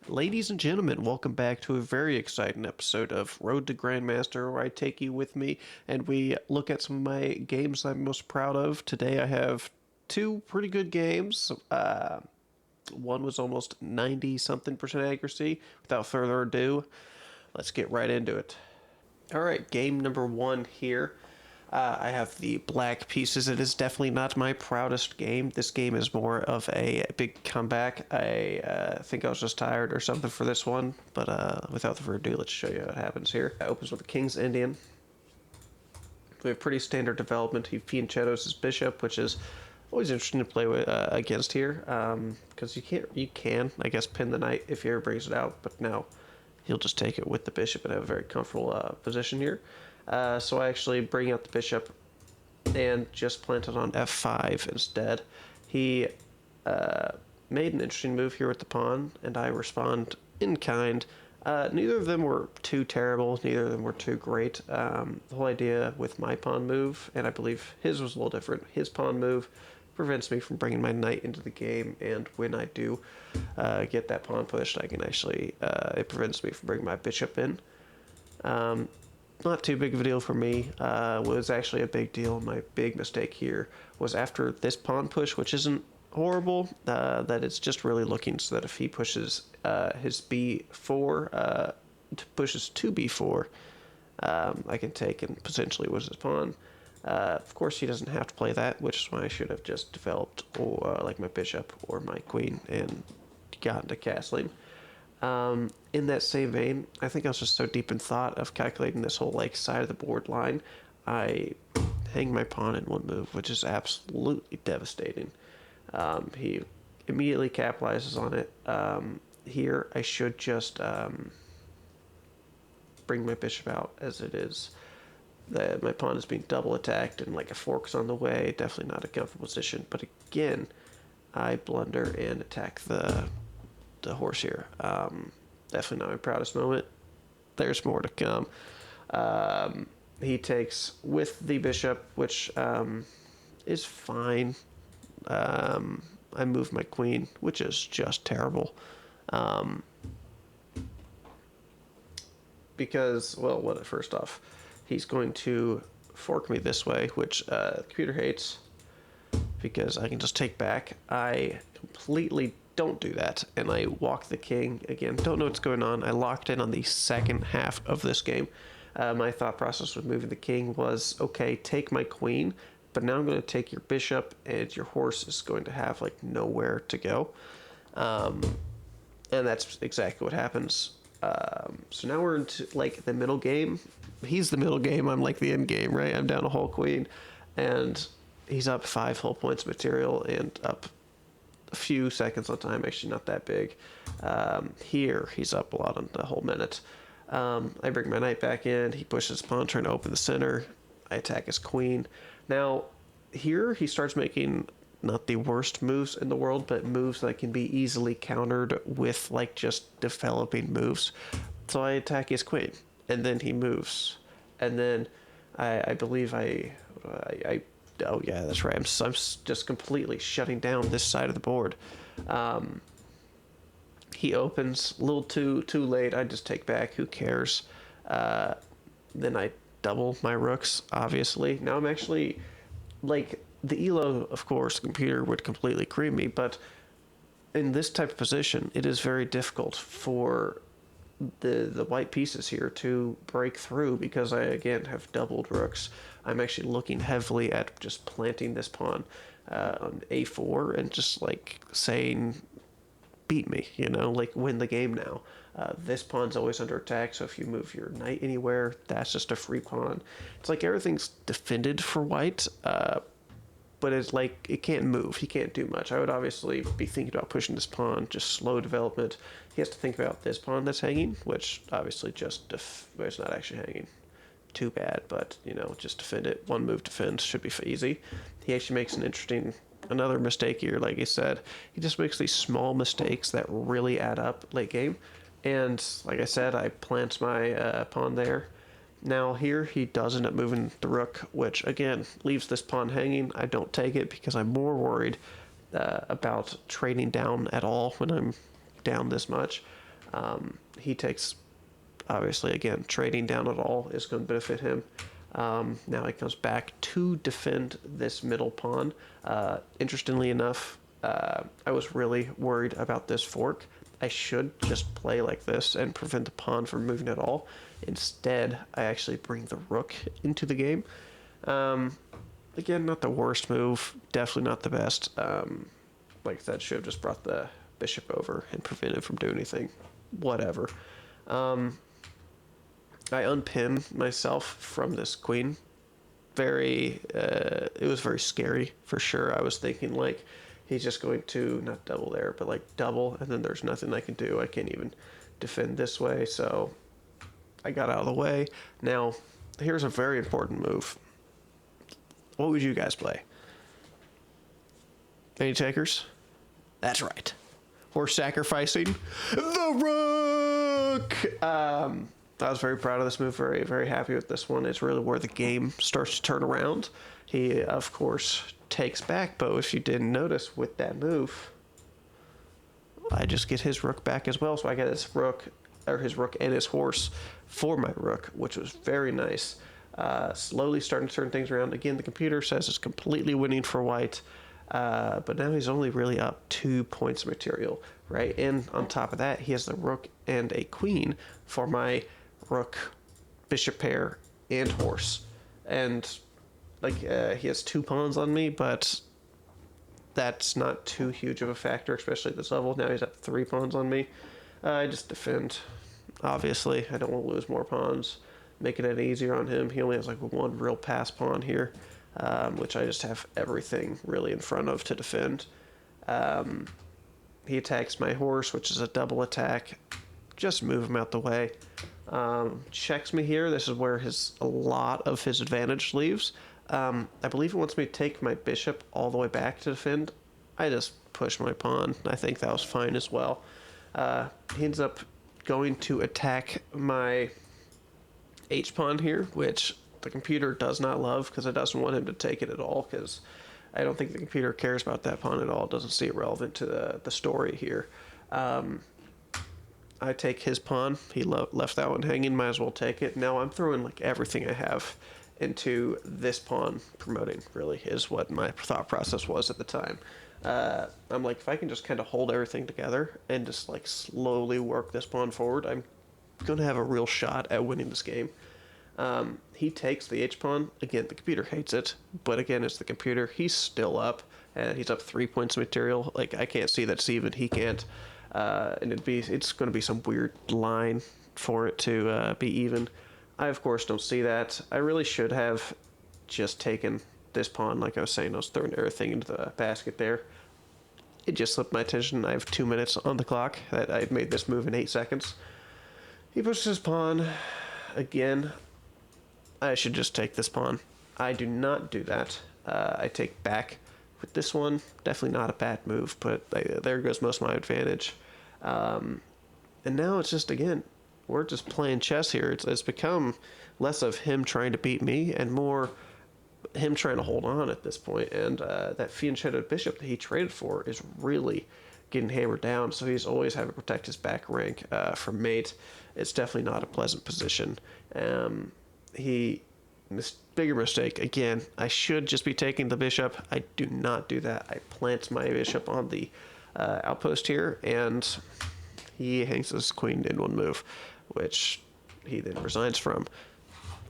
Ladies and gentlemen, welcome back to a very exciting episode of Road to Grandmaster, where I take you with me and we look at some of my games I'm most proud of. Today I have two pretty good games. One was almost 90 something percent accuracy. Without further ado, let's get right into it. All right, game number one here. I have the Black Pieces. It is definitely not my proudest game. This game is more of a big comeback. I think I was just tired or something for this one, but without further ado, let's show you what happens here. It opens with the King's Indian. We have pretty standard development. He fianchettos his bishop, which is always interesting to play with against here, because you can, I guess, pin the knight if he ever brings it out, but now he'll just take it with the bishop and have a very comfortable position here. So I actually bring out the bishop and just plant it on f5 instead. He made an interesting move here with the pawn, and I respond in kind. Neither of them were too terrible, neither of them were too great. The whole idea with my pawn move, and I believe his was a little different, his pawn move prevents me from bringing my knight into the game, and when I do get that pawn pushed, I can actually, it prevents me from bringing my bishop in. Not too big of a deal for me. Was actually a big deal. My big mistake here was after this pawn push, which isn't horrible, that it's just really looking so that if he pushes his b4, pushes to b4, I can take and potentially lose his pawn. Of course, he doesn't have to play that, which is why I should have just developed like my bishop or my queen and gotten to castling. In that same vein, I think I was just so deep in thought of calculating this whole like side of the board line, I hang my pawn in one move, which is absolutely devastating. He immediately capitalizes on it. Here, I should just bring my bishop out as it is. My pawn is being double attacked and like a fork's on the way. Definitely not a comfortable position. But again, I blunder and attack the horse here. Definitely not my proudest moment. There's more to come. He takes with the bishop, which is fine. I move my queen, which is just terrible. Because, well, first off, he's going to fork me this way, which the computer hates because I can just take back. I completely don't do that, and I walk the king again. Don't know what's going on. I locked in on the second half of this game. My thought process with moving the king was, okay, take my queen, but now I'm going to take your bishop, and your horse is going to have like nowhere to go. And that's exactly what happens. So now we're into like the middle game. He's the middle game. I'm like the end game, right? I'm down a whole queen, and he's up 5 whole points of material and up a few seconds on time. Actually, not that big. Here, he's up a lot on the whole minute. I bring my knight back in. He pushes his pawn, trying to open the center. I attack his queen. Now, here he starts making not the worst moves in the world, but moves that can be easily countered with like just developing moves. So I attack his queen, and then he moves, and then I believe oh yeah, that's right. I'm just completely shutting down this side of the board. He opens a little too late. I just take back. Who cares? Then I double my rooks. Obviously, now I'm actually like the elo. Of course, the computer would completely cream me, but in this type of position, it is very difficult for the white pieces here to break through because I again have doubled rooks. I'm actually looking heavily at just planting this pawn on a4 and just like saying, beat me, like win the game now. This pawn's always under attack, so if you move your knight anywhere, that's just a free pawn. It's like everything's defended for white, but it's like it can't move. He can't do much. I would obviously be thinking about pushing this pawn, just slow development. He has to think about this pawn that's hanging, which obviously just it's not actually hanging. Too bad, but just defend it. One move defend should be easy. He actually makes another mistake here. Like I said, he just makes these small mistakes that really add up late game. And like I said, I plant my pawn there. Now here he does end up moving the rook, which again leaves this pawn hanging. I don't take it because I'm more worried about trading down at all when I'm down this much. He takes, obviously, again, trading down at all is going to benefit him. Now he comes back to defend this middle pawn. Interestingly enough, I was really worried about this fork. I should just play like this and prevent the pawn from moving at all. Instead, I actually bring the rook into the game. Again, not the worst move, definitely not the best. Like I said, should have just brought the bishop over and prevented from doing anything. Whatever. I unpin myself from this queen. It was very scary for sure. I was thinking like he's just going to not double there, but like double, and then there's nothing I can do. I can't even defend this way, so I got out of the way. Now, here's a very important move. What would you guys play? Any takers? That's right. We're sacrificing the rook. I was very proud of this move. Very, very happy with this one. It's really where the game starts to turn around. He, of course, takes back, but if you didn't notice with that move, I just get his rook back as well. So I get his rook, or his rook and his horse for my rook, which was very nice. Slowly starting to turn things around. Again, the computer says it's completely winning for white, but now he's only really up 2 points of material, right? And on top of that, he has the rook and a queen for my rook, bishop pair, and horse. And like he has 2 pawns on me, but that's not too huge of a factor, especially at this level. Now he's at 3 pawns on me. I just defend. Obviously, I don't want to lose more pawns, making it easier on him. He only has like 1 real pass pawn here, which I just have everything really in front of to defend. He attacks my horse, which is a double attack. Just move him out the way. Checks me here. This is where a lot of his advantage leaves. I believe it wants me to take my bishop all the way back to defend. I just push my pawn. I think that was fine as well. He ends up going to attack my h-pawn here, which the computer does not love because it doesn't want him to take it at all, because I don't think the computer cares about that pawn at all. It doesn't see it relevant to the story here. I take his pawn. He left that one hanging. Might as well take it. Now I'm throwing like everything I have into this pawn promoting, really, is what my thought process was at the time. I'm like, if I can just kind of hold everything together and just like slowly work this pawn forward, I'm going to have a real shot at winning this game. He takes the h-pawn. Again, the computer hates it, but again, it's the computer. He's still up, and he's up 3 points of material. Like, I can't see that's even. He can't. And it's going to be some weird line for it to be even. I, of course, don't see that. I really should have just taken this pawn. Like I was saying, I was throwing everything into the basket there. It just slipped my attention. I have 2 minutes on the clock. That I made this move in 8 seconds. He pushes his pawn again. I should just take this pawn. I do not do that. I take back with this one. Definitely not a bad move, but there goes most of my advantage. And now it's just, again, we're just playing chess here. It's become less of him trying to beat me and more him trying to hold on at this point. And that fianchettoed bishop that he traded for is really getting hammered down, so he's always having to protect his back rank from mate. It's definitely not a pleasant position. Bigger mistake. Again, I should just be taking the bishop. I do not do that. I plant my bishop on the outpost here, and he hangs his queen in 1 move, which he then resigns from.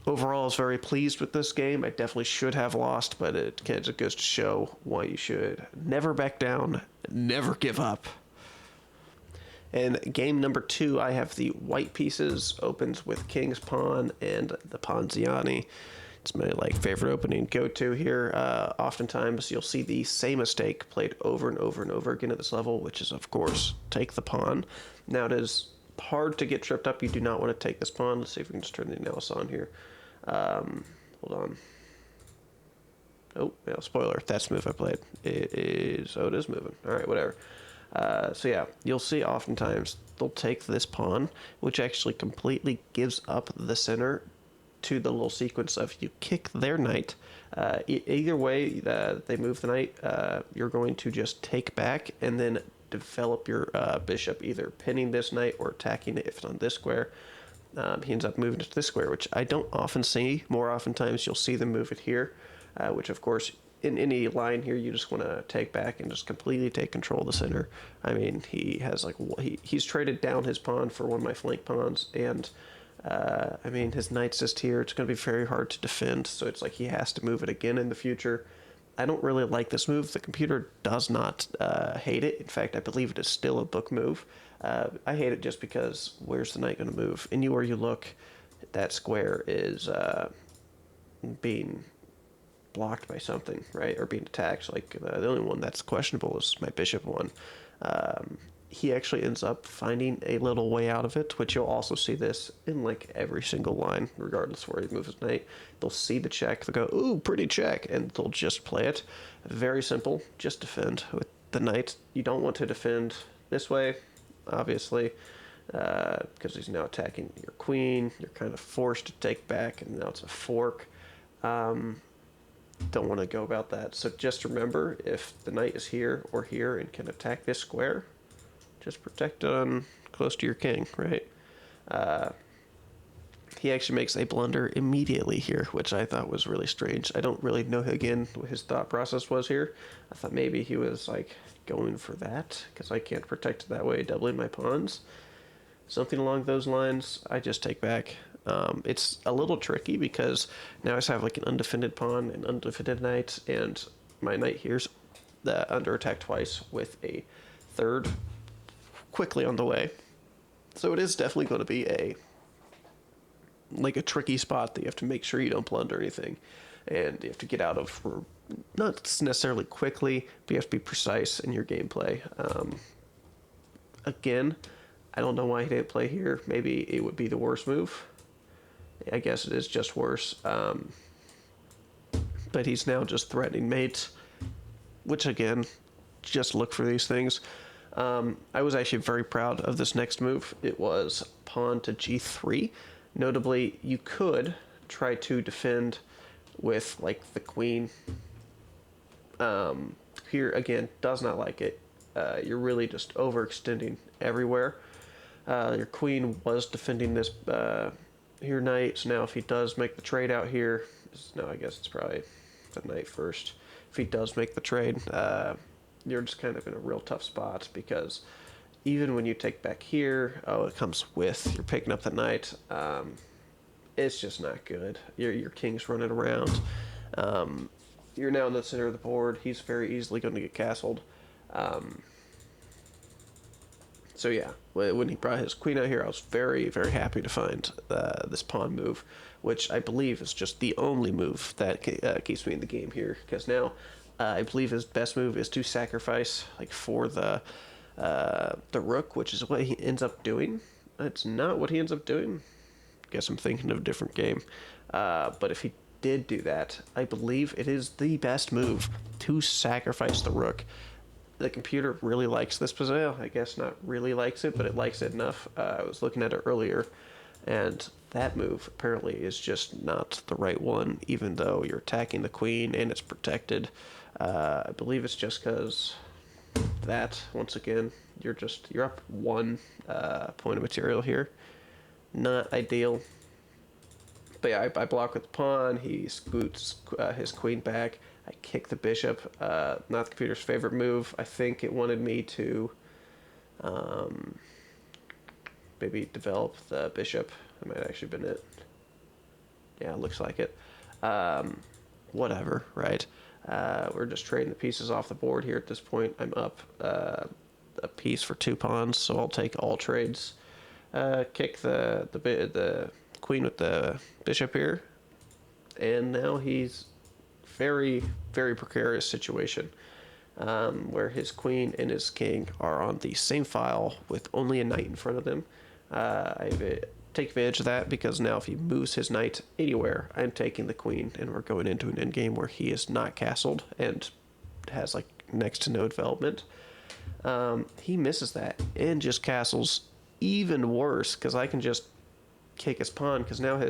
Overall, I was very pleased with this game. I definitely should have lost, but it kind of goes to show why you should never back down, never give up. And game number 2, I have the white pieces. Opens with king's pawn and the Ponziani. It's my favorite opening go-to here. Oftentimes, you'll see the same mistake played over and over and over again at this level, which is, of course, take the pawn. Now, it is hard to get tripped up. You do not want to take this pawn. Let's see if we can just turn the analysis on here. Hold on. Oh, yeah, spoiler. That's the move I played. It is moving. All right, whatever. So yeah, you'll see oftentimes they'll take this pawn, which actually completely gives up the center to the little sequence of you kick their knight. Either way they move the knight, you're going to just take back and then develop your bishop, either pinning this knight or attacking it if it's on this square. He ends up moving it to this square, which I don't often see. More oftentimes, you'll see them move it here, which of course, in any line here, you just want to take back and just completely take control of the center. I mean, he has like he's traded down his pawn for one of my flank pawns, and I mean, his knight's just here. It's going to be very hard to defend, so it's like he has to move it again in the future. I don't really like this move. The computer does not hate it. In fact, I believe it is still a book move. I hate it just because where's the knight going to move? Anywhere you look, that square is being blocked by something, right? Or being attacked. Like the only one that's questionable is my bishop one. He actually ends up finding a little way out of it, which you'll also see this in like every single line, regardless of where he moves his knight. They'll see the check, they'll go, ooh, pretty check, and they'll just play it. Very simple, just defend with the knight. You don't want to defend this way, obviously, because he's now attacking your queen. You're kind of forced to take back, and now it's a fork. Don't want to go about that. So just remember, if the knight is here or here and can attack this square, just protect it on close to your king, right? He actually makes a blunder immediately here, which I thought was really strange. I don't really know, again, what his thought process was here. I thought maybe he was like going for that, because I can't protect it that way, doubling my pawns. Something along those lines. I just take back. It's a little tricky because now I just have like an undefended pawn and undefended knight, and my knight here's under attack twice with a third quickly on the way. So it is definitely going to be a tricky spot that you have to make sure you don't blunder anything, and you have to get out of, not necessarily quickly, but you have to be precise in your gameplay. Again, I don't know why he didn't play here. Maybe it would be the worst move. I guess it is just worse. But he's now just threatening mate, which again, just look for these things. I was actually very proud of this next move. It was pawn to g3. Notably, you could try to defend with like the queen. Here again, does not like it. You're really just overextending everywhere. Your queen was defending this here knight, so now if he does make the trade out here, no, I guess it's probably the knight first. If he does make the trade, you're just kind of in a real tough spot, because even when you take back here, oh, it comes with, you're picking up the knight. It's just not good. Your king's running around. You're now in the center of the board. He's very easily going to get castled. So yeah, when he brought his queen out here, I was very, very happy to find this pawn move, which I believe is just the only move that keeps me in the game here, because now I believe his best move is to sacrifice like for the rook, which is what he ends up doing. It's not what he ends up doing. Guess I'm thinking of a different game. But if he did do that, I believe it is the best move to sacrifice the rook. The computer really likes this position. I guess not really likes it, but it likes it enough. I was looking at it earlier, and that move apparently is just not the right one, even though you're attacking the queen and it's protected. I believe it's just because that, once again, you're up one point of material here. Not ideal. But yeah, I block with the pawn. He scoots his queen back. I kick the bishop. Not the computer's favorite move. I think it wanted me to maybe develop the bishop. That might have actually been it. Yeah, it looks like it. Whatever, right? We're just trading the pieces off the board here at this point. I'm up a piece for 2 pawns, so I'll take all trades. Kick the queen with the bishop here, and now he's very, very precarious situation, where his queen and his king are on the same file with only a knight in front of them. I take advantage of that, because now if he moves his knight anywhere, I'm taking the queen, and we're going into an endgame where he is not castled and has like next to no development. He misses that and just castles. Even worse, because I can just kick his pawn, because now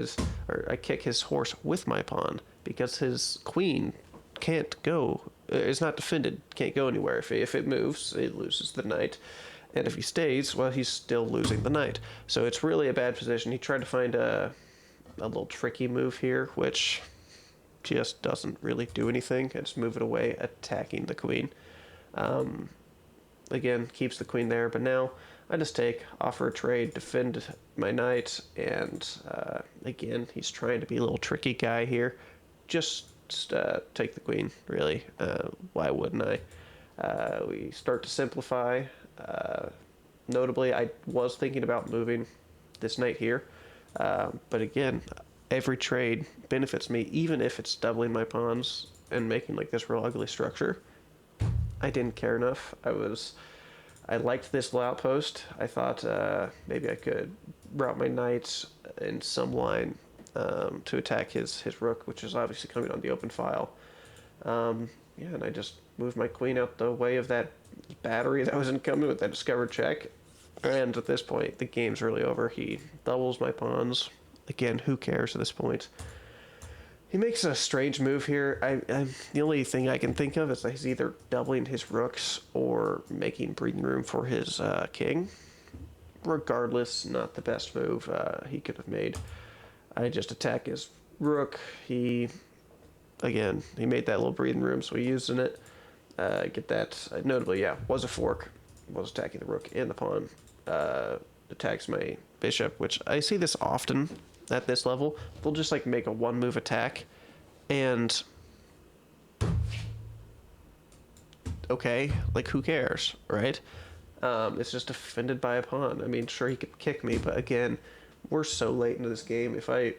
I kick his horse with my pawn, because his queen can't go It's not defended, can't go anywhere. If it moves, it loses the knight. And if he stays, well, he's still losing the knight. So it's really a bad position. He tried to find a little tricky move here, which just doesn't really do anything. I just move it away, attacking the queen. Again, keeps the queen there, but now I just take, offer a trade, defend my knight, and again, he's trying to be a little tricky guy here. Just take the queen, really. Why wouldn't I? We start to simplify. Notably, I was thinking about moving this knight here, but again, every trade benefits me, even if it's doubling my pawns and making like this real ugly structure. I didn't care enough. I liked this little outpost. I thought maybe I could route my knights in some line to attack his rook, which is obviously coming on the open file. Yeah, and I just moved my queen out the way of that battery that was incoming with that discovered check. And at this point, the game's really over. He doubles my pawns. Again, who cares at this point? He makes a strange move here. The only thing I can think of is that he's either doubling his rooks or making breathing room for his king. Regardless, not the best move he could have made. I just attack his rook. He made that little breathing room, so he used in it. Get that. Notably, yeah, was a fork. Was attacking the rook and the pawn. Attacks my bishop, which I see this often at this level. They'll just like make a one move attack and okay, like who cares, right? It's just defended by a pawn. I mean, sure, he could kick me, but again, we're so late into this game. If I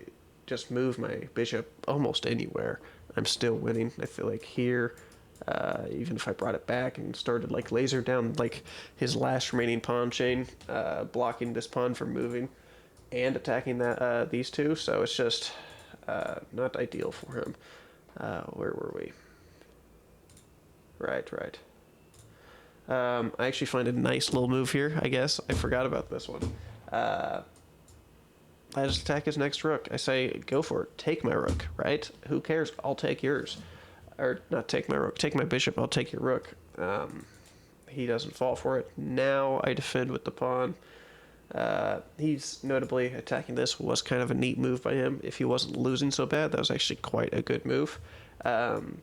just move my bishop almost anywhere, I'm still winning. I feel like here, even if I brought it back and started like laser down like his last remaining pawn chain, blocking this pawn from moving and attacking that these two, so it's just not ideal for him. Where were we? Right. I actually find a nice little move here, I guess. I forgot about this one. I just attack his next rook. I say, go for it. Take my rook, right? Who cares? I'll take yours. Or not take my rook. Take my bishop. I'll take your rook. He doesn't fall for it. Now I defend with the pawn. He's notably attacking this was kind of a neat move by him. If he wasn't losing so bad, that was actually quite a good move,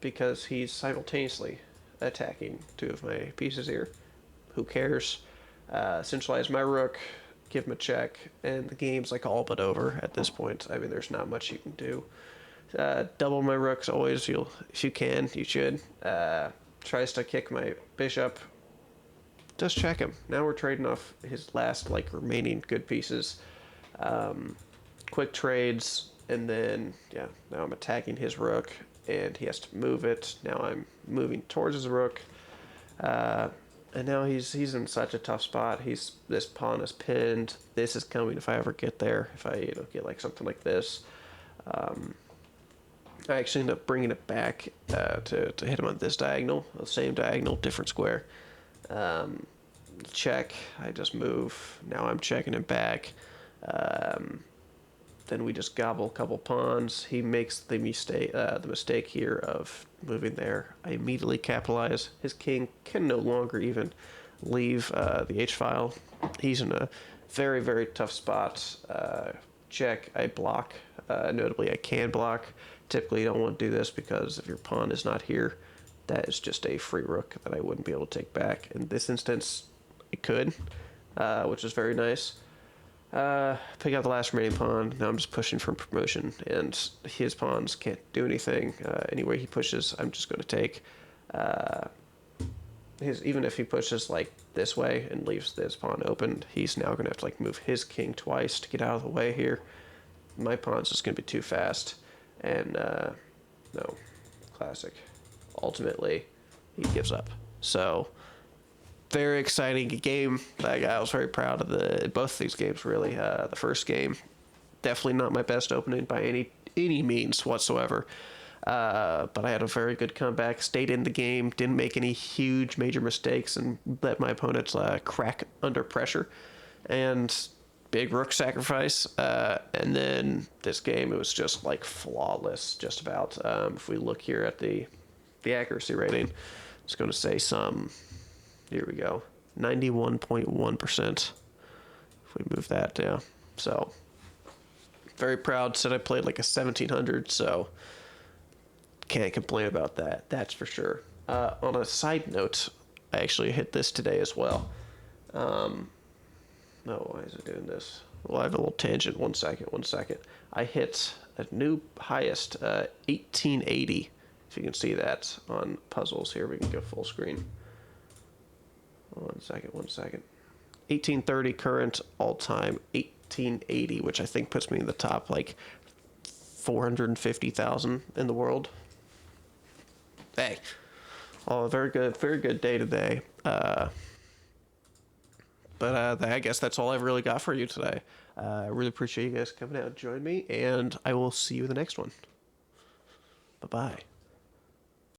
because he's simultaneously attacking two of my pieces here. Who cares? Centralize my rook, give him a check, and the game's like all but over at this point. I mean, there's not much you can do. Double my rooks always. If you can, you should. Tries to kick my bishop. Just check him. Now we're trading off his last like remaining good pieces. Quick trades, and then yeah, now I'm attacking his rook, and he has to move it. Now I'm moving towards his rook, and now he's in such a tough spot. This pawn is pinned. This is coming if I ever get there. If I get like something like this. I actually end up bringing it back to hit him on this diagonal, the same diagonal, different square. Check. I just move. Now I'm checking it back. Then we just gobble a couple pawns. He makes the mistake here of moving there. I immediately capitalize. His king can no longer even leave the H file. He's in a very, very tough spot. Check. I block. Notably, I can block. Typically, you don't want to do this because if your pawn is not here, that is just a free rook that I wouldn't be able to take back. In this instance, it could, which is very nice. Pick out the last remaining pawn. Now I'm just pushing for promotion, and his pawns can't do anything. Anyway he pushes, I'm just going to take. Even if he pushes like this way and leaves this pawn open, he's now going to have to like move his king twice to get out of the way here. My pawn's just going to be too fast, and no, classic. Ultimately, he gives up. So, very exciting game. I was very proud of both of these games, really. The first game, definitely not my best opening by any means whatsoever. But I had a very good comeback, stayed in the game, didn't make any huge major mistakes, and let my opponents crack under pressure. And big rook sacrifice. And then this game, it was just like flawless, just about. If we look here at the the accuracy rating. It's going to say some, here we go, 91.1%. If we move that down. So, very proud. Said I played like a 1700, so can't complain about that. That's for sure. On a side note, I actually hit this today as well. No, why is it doing this? Well, I have a little tangent. One second. I hit a new highest, 1880. If you can see that on puzzles. Here, we can go full screen. One second. 1830 current, all-time 1880, which I think puts me in the top, like, 450,000 in the world. Hey. Oh, very good day today. But I guess that's all I've really got for you today. I really appreciate you guys coming out and joining me, and I will see you in the next one. Bye-bye.